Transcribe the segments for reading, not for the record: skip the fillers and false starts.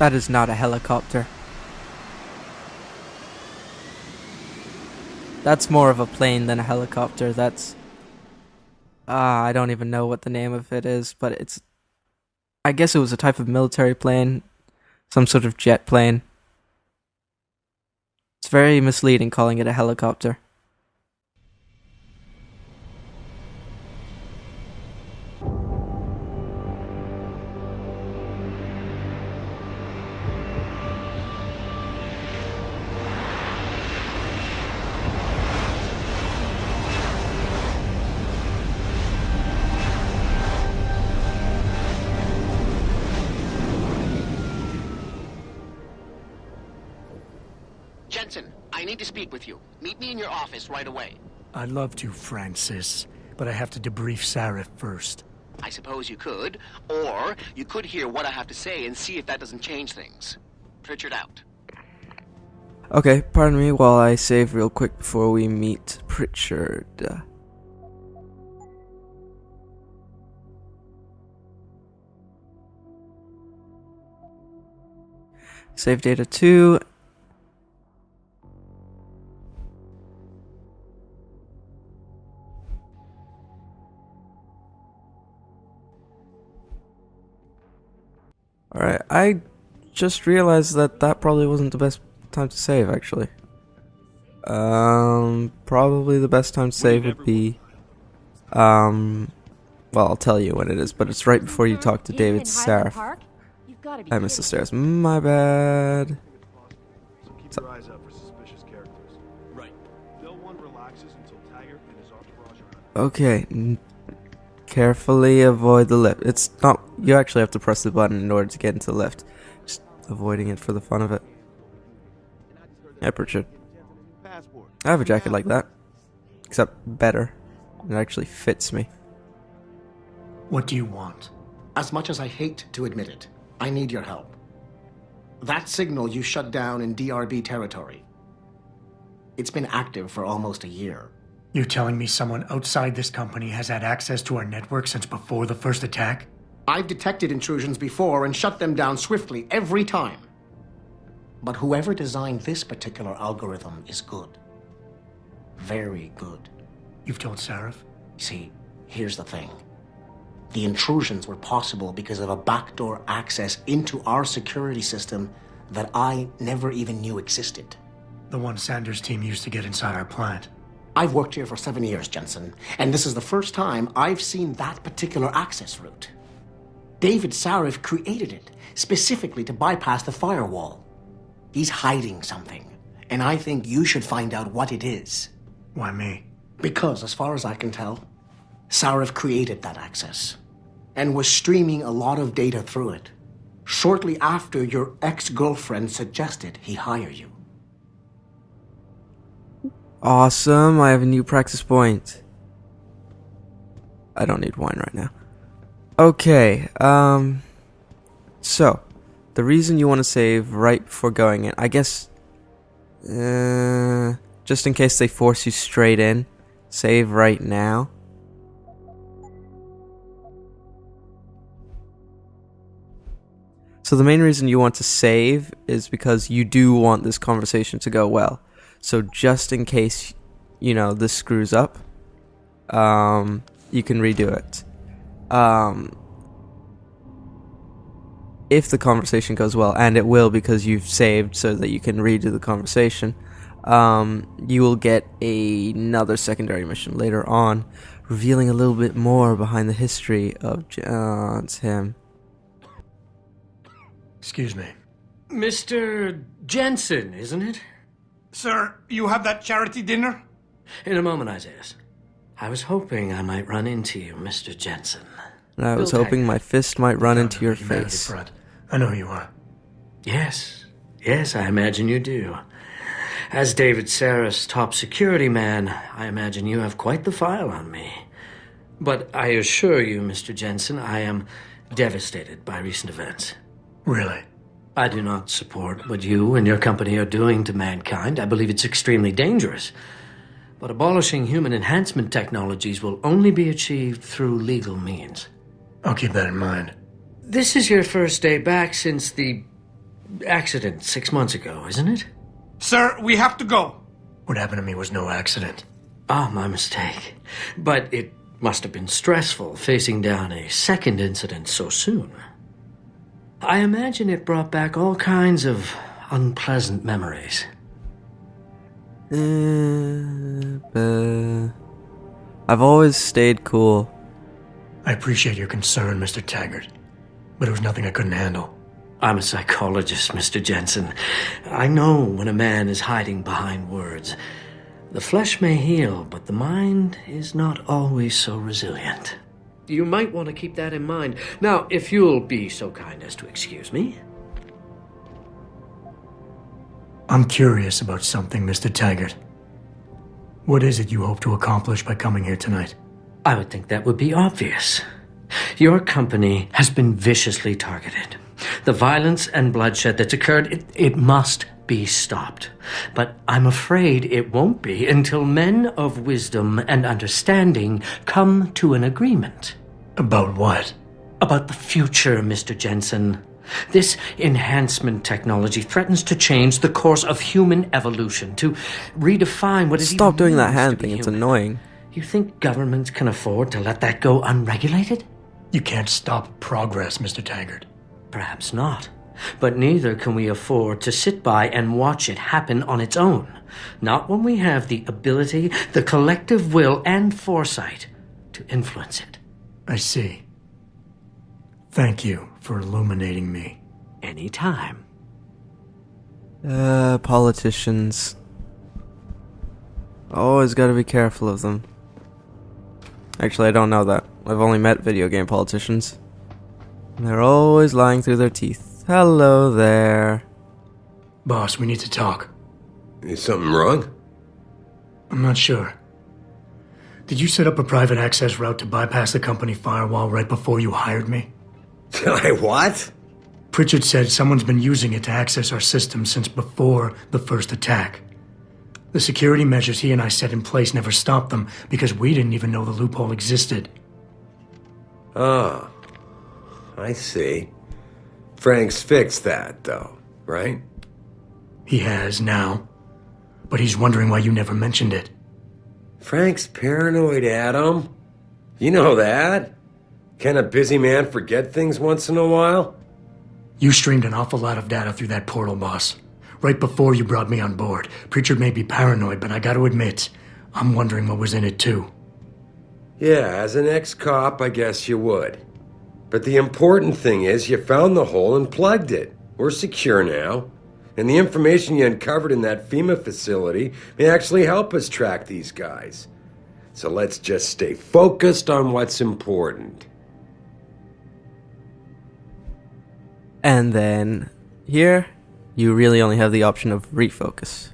That is not a helicopter. That's more of a plane than a helicopter. That's... I don't even know what the name of it is, but it's... I guess it was a type of military plane. Some sort of jet plane. It's very misleading calling it a helicopter. Jensen, I need to speak with you. Meet me in your office right away. I'd love to, Francis, but I have to debrief Sarif first. I suppose you could, or you could hear what I have to say and see if that doesn't change things. Pritchard out. Okay, pardon me while I save real quick before we meet Pritchard. Save data 2. Alright, I just realized that probably wasn't the best time to save, actually. Probably the best time to save would be, well, I'll tell you when it is, but it's right before you talk to David Sarif. I missed the stairs. My bad. So keep your eyes out for suspicious characters. Right. Bill 1 relaxes until Taggart and his entourage are... Okay. Carefully avoid the lift. It's not... You actually have to press the button in order to get into the lift. Just avoiding it for the fun of it. Yeah, Pritchard. I have a jacket like that. Except better. It actually fits me. What do you want? As much as I hate to admit it, I need your help. That signal you shut down in DRB territory. It's been active for almost a year. You're telling me someone outside this company has had access to our network since before the first attack? I've detected intrusions before and shut them down swiftly every time. But whoever designed this particular algorithm is good. Very good. You've told Sarif? See, here's the thing. The intrusions were possible because of a backdoor access into our security system that I never even knew existed. The one Sanders' team used to get inside our plant. I've worked here for 7 years, Jensen, and this is the first time I've seen that particular access route. David Sarif created it specifically to bypass the firewall. He's hiding something, and I think you should find out what it is. Why me? Because, as far as I can tell, Sarif created that access and was streaming a lot of data through it shortly after your ex-girlfriend suggested he hire you. Awesome, I have a new practice point. I don't need wine right now. Okay, so, the reason you want to save right before going in, I guess, just in case they force you straight in, save right now. So the main reason you want to save is because you do want this conversation to go well. So just in case, you know, this screws up, you can redo it. If the conversation goes well, and it will because you've saved so that you can redo the conversation, you will get another secondary mission later on, revealing a little bit more behind the history of Tim. Excuse me. Mr. Jensen, isn't it? Sir, you have that charity dinner? In a moment, Isaiah. I was hoping I might run into you, Mr. Jensen. And I was Bill hoping Taggart. my fist might run into your Humanity face. Front. I know who you are. Yes, I imagine you do. As David Sarif's top security man, I imagine you have quite the file on me. But I assure you, Mr. Jensen, I am devastated by recent events. Really? I do not support what you and your company are doing to mankind. I believe it's extremely dangerous. But abolishing human enhancement technologies will only be achieved through legal means. I'll keep that in mind. This is your first day back since the accident 6 months ago, isn't it? Sir, we have to go. What happened to me was no accident. Ah, my mistake. But it must have been stressful facing down a second incident so soon. I imagine it brought back all kinds of unpleasant memories. I've always stayed cool. I appreciate your concern, Mr. Taggart, but it was nothing I couldn't handle. I'm a psychologist, Mr. Jensen. I know when a man is hiding behind words. The flesh may heal, but the mind is not always so resilient. You might want to keep that in mind. Now, if you'll be so kind as to excuse me. I'm curious about something, Mr. Taggart. What is it you hope to accomplish by coming here tonight? I would think that would be obvious. Your company has been viciously targeted. The violence and bloodshed that's occurred, it must be stopped. But I'm afraid it won't be until men of wisdom and understanding come to an agreement. About what? About the future, Mr. Jensen. This enhancement technology threatens to change the course of human evolution, to redefine what it even Stop doing that means hand to be thing, it's human. annoying. You think governments can afford to let that go unregulated? You can't stop progress, Mr. Taggart. Perhaps not. But neither can we afford to sit by and watch it happen on its own. Not when we have the ability, the collective will, and foresight to influence it. I see. Thank you for illuminating me. Anytime. Politicians. Always gotta be careful of them. Actually, I don't know that. I've only met video game politicians. They're always lying through their teeth. Hello there. Boss, we need to talk. Is something wrong? I'm not sure. Did you set up a private access route to bypass the company firewall right before you hired me? I what? Pritchard said someone's been using it to access our system since before the first attack. The security measures he and I set in place never stopped them because we didn't even know the loophole existed. Oh, I see. Frank's fixed that, though, right? He has now, but he's wondering why you never mentioned it. Frank's paranoid, Adam. You know that. Can a busy man forget things once in a while? You streamed an awful lot of data through that portal, boss. Right before you brought me on board. Pritchard may be paranoid, but I gotta admit, I'm wondering what was in it too. Yeah, as an ex-cop, I guess you would. But the important thing is you found the hole and plugged it. We're secure now. And the information you uncovered in that FEMA facility may actually help us track these guys. So let's just stay focused on what's important. And then, here, you really only have the option of refocus.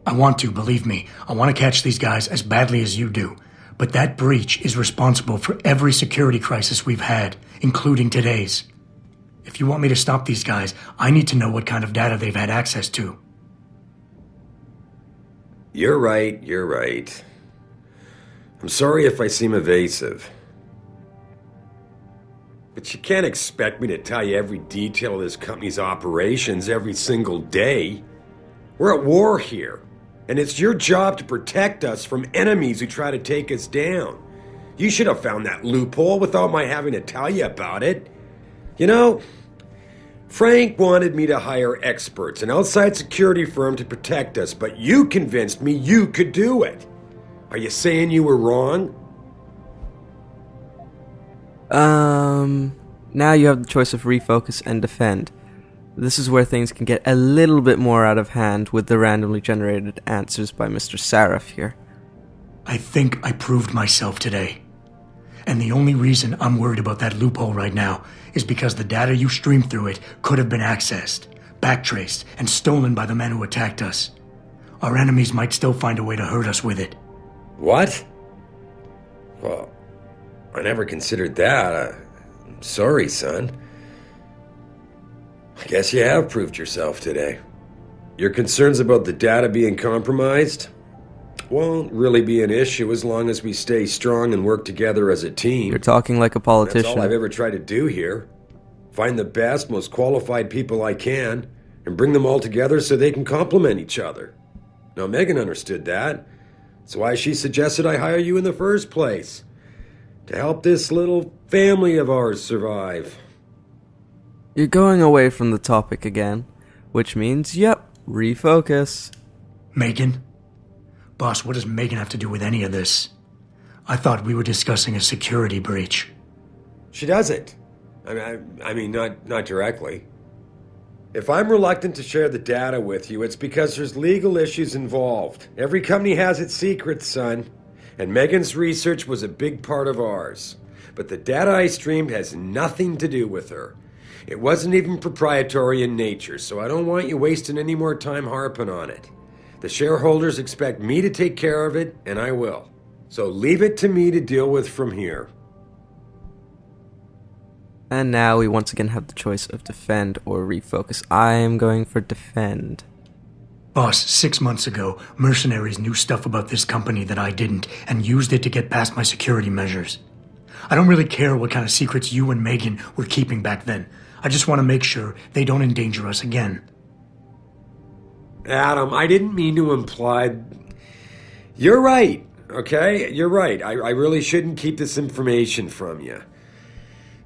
I want to, believe me. I want to catch these guys as badly as you do. But that breach is responsible for every security crisis we've had, including today's. If you want me to stop these guys, I need to know what kind of data they've had access to. You're right, you're right. I'm sorry if I seem evasive. But you can't expect me to tell you every detail of this company's operations every single day. We're at war here, and it's your job to protect us from enemies who try to take us down. You should have found that loophole without my having to tell you about it. You know, Frank wanted me to hire experts, an outside security firm to protect us, but you convinced me you could do it. Are you saying you were wrong? Now you have the choice of refocus and defend. This is where things can get a little bit more out of hand with the randomly generated answers by Mr. Sarif here. I think I proved myself today. And the only reason I'm worried about that loophole right now is because the data you streamed through it could have been accessed, backtraced, and stolen by the men who attacked us. Our enemies might still find a way to hurt us with it. What? Well, I never considered that. I'm sorry, son. I guess you have proved yourself today. Your concerns about the data being compromised won't really be an issue as long as we stay strong and work together as a team. You're talking like a politician. That's all I've ever tried to do here. find the best, most qualified people I can, and bring them all together so they can complement each other. Now, Megan understood that. That's why she suggested I hire you in the first place. To help this little family of ours survive. You're going away from the topic again, which means, yep, refocus. Megan? Boss, what does Megan have to do with any of this? I thought we were discussing a security breach. She doesn't. I mean, not directly. If I'm reluctant to share the data with you, it's because there's legal issues involved. Every company has its secrets, son. And Megan's research was a big part of ours. But the data I streamed has nothing to do with her. It wasn't even proprietary in nature, so I don't want you wasting any more time harping on it. The shareholders expect me to take care of it, and I will. So leave it to me to deal with from here. And now we once again have the choice of defend or refocus. I am going for defend. Boss, 6 months ago, mercenaries knew stuff about this company that I didn't, and used it to get past my security measures. I don't really care what kind of secrets you and Megan were keeping back then. I just want to make sure they don't endanger us again. Adam, I didn't mean to imply... You're right, okay? You're right. I really shouldn't keep this information from you.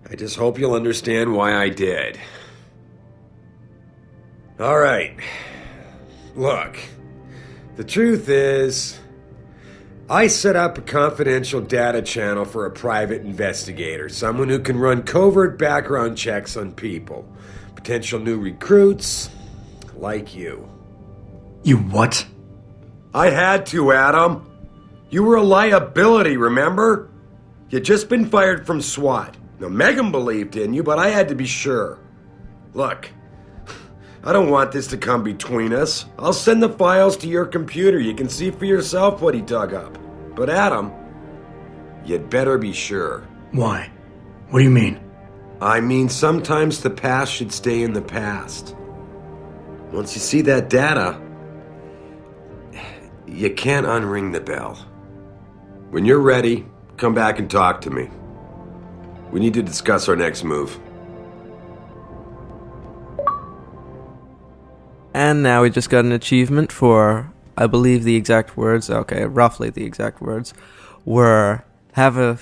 I just hope you'll understand why I did. All right. Look, the truth is, I set up a confidential data channel for a private investigator, someone who can run covert background checks on people, potential new recruits, like you. You what? I had to, Adam. You were a liability, remember? You'd just been fired from SWAT. Now, Megan believed in you, but I had to be sure. Look, I don't want this to come between us. I'll send the files to your computer. You can see for yourself what he dug up. But Adam, you'd better be sure. Why? What do you mean? I mean, sometimes the past should stay in the past. Once you see that data, you can't unring the bell. When you're ready, come back and talk to me. We need to discuss our next move. And now we just got an achievement for, I believe the exact words, okay, roughly the exact words, were have a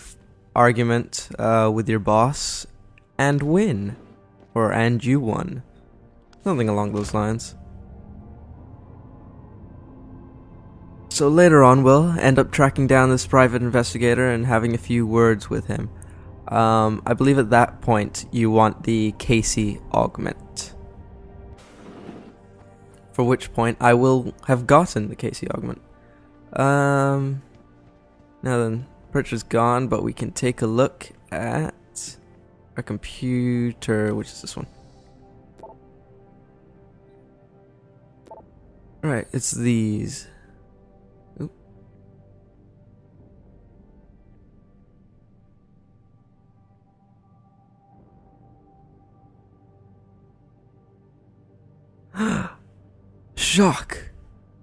argument with your boss and win. Or and you won. Something along those lines. So later on we'll end up tracking down this private investigator and having a few words with him. I believe at that point you want the Casey augment. For which point I will have gotten the Casey augment. Now then, Pritchard's gone, but we can take a look at our computer, which is this one. Right, it's these. Oop. Shock.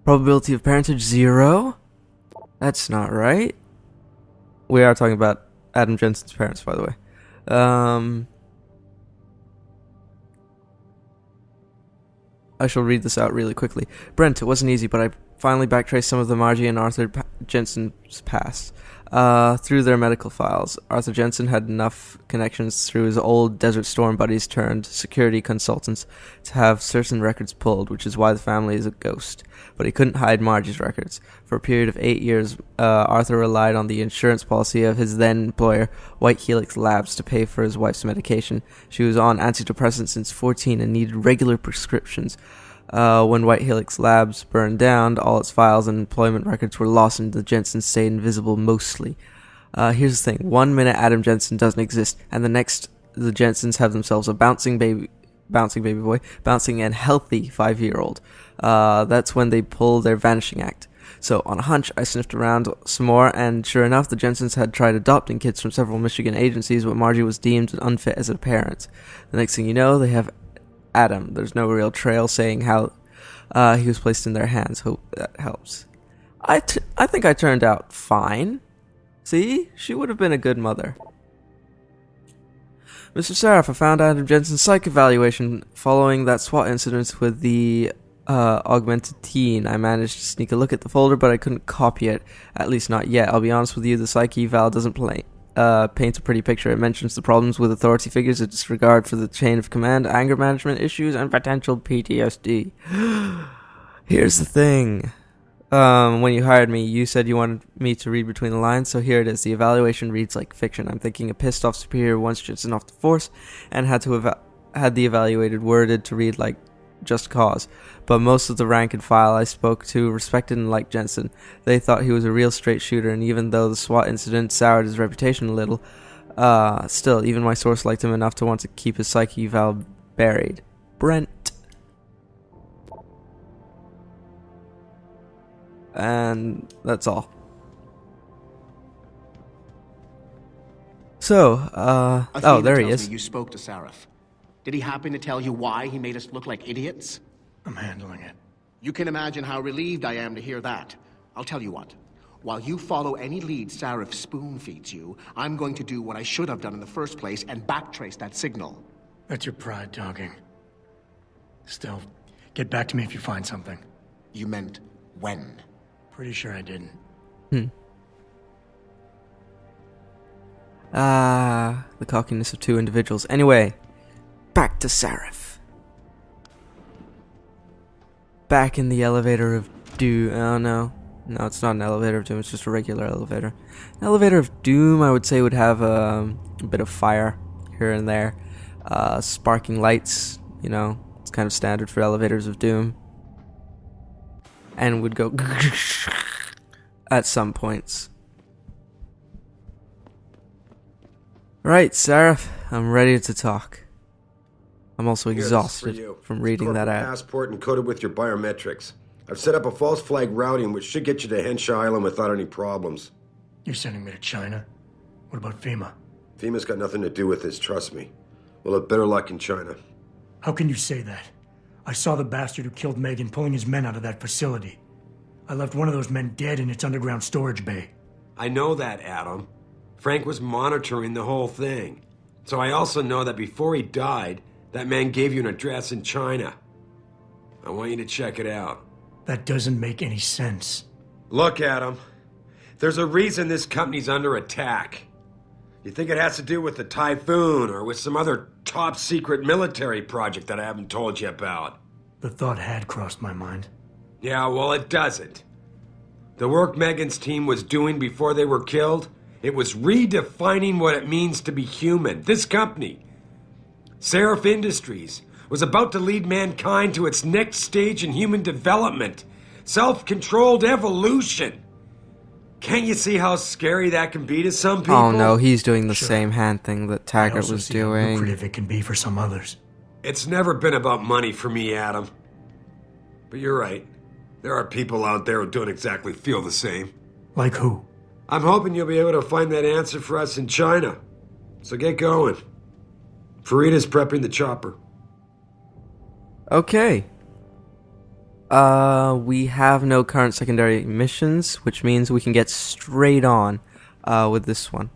Probability of parentage 0? That's not right. We are talking about Adam Jensen's parents, by the way. I shall read this out really quickly. Brent, it wasn't easy, but I finally backtraced some of the Margie and Arthur Jensen's past. Through their medical files. Arthur Jensen had enough connections through his old Desert Storm buddies turned security consultants to have certain records pulled, which is why the family is a ghost. But he couldn't hide Margie's records. For a period of 8 years, Arthur relied on the insurance policy of his then employer, White Helix Labs, to pay for his wife's medication. She was on antidepressants since 14 and needed regular prescriptions. When White Helix Labs burned down, all its files and employment records were lost and the Jensens stayed invisible mostly. Here's the thing. 1 minute Adam Jensen doesn't exist, and the next the Jensens have themselves a bouncing baby boy, bouncing and healthy 5-year-old. That's when they pull their vanishing act. So, on a hunch, I sniffed around some more, and sure enough, the Jensens had tried adopting kids from several Michigan agencies, but Margie was deemed unfit as a parent. The next thing you know, they have Adam. There's no real trail saying how he was placed in their hands. Hope that helps. I think I turned out fine. See? She would have been a good mother. Mr. Sarif, I found Adam Jensen's psych evaluation following that SWAT incident with the augmented teen. I managed to sneak a look at the folder, but I couldn't copy it, at least not yet. I'll be honest with you, the psych eval doesn't paint a pretty picture. It mentions the problems with authority figures, a disregard for the chain of command, anger management issues, and potential PTSD. Here's the thing. When you hired me, you said you wanted me to read between the lines, so here it is. The evaluation reads like fiction. I'm thinking a pissed-off superior once Jensen off the force, and had the evaluated worded to read like just cause. But most of the rank and file I spoke to respected and liked Jensen. They thought he was a real straight shooter, and even though the SWAT incident soured his reputation a little, still, even my source liked him enough to want to keep his psyche eval buried. Brent. And that's all. So, oh, there he is. You spoke to Sarif. Did he happen to tell you why he made us look like idiots? I'm handling it. You can imagine how relieved I am to hear that. I'll tell you what. While you follow any lead Sarif spoon feeds you, I'm going to do what I should have done in the first place and backtrace that signal. That's your pride talking. Still, get back to me if you find something. You meant when? Pretty sure I didn't. The cockiness of two individuals. Anyway, back to Sarif. Back in the elevator of doom. Oh no. No, it's not an elevator of doom, it's just a regular elevator. An elevator of doom, I would say, would have a bit of fire here and there. Sparking lights, you know, it's kind of standard for elevators of doom. And would go at some points. Right, Sarif, I'm ready to talk. I'm also exhausted from reading that ad. Passport encoded with your biometrics. I've set up a false flag routing which should get you to Henshaw Island without any problems. You're sending me to China? What about FEMA? FEMA's got nothing to do with this, trust me. We'll have better luck in China. How can you say that? I saw the bastard who killed Megan pulling his men out of that facility. I left one of those men dead in its underground storage bay. I know that, Adam. Frank was monitoring the whole thing. So I also know that before he died, that man gave you an address in China. I want you to check it out. That doesn't make any sense. Look, Adam. There's a reason this company's under attack. You think it has to do with the Typhoon or with some other top-secret military project that I haven't told you about? The thought had crossed my mind. Yeah, well, it doesn't. The work Megan's team was doing before they were killed, it was redefining what it means to be human. This company, Sarif Industries, was about to lead mankind to its next stage in human development. Self-controlled evolution. Can't you see how scary that can be to some people? Oh no, he's doing the same hand thing that Taggart I also was see how doing. lucrative it can be for some others. It's never been about money for me, Adam. But you're right. There are people out there who don't exactly feel the same. Like who? I'm hoping you'll be able to find that answer for us in China. So get going. Farida's prepping the chopper. Okay. We have no current secondary missions, which means we can get straight on with this one.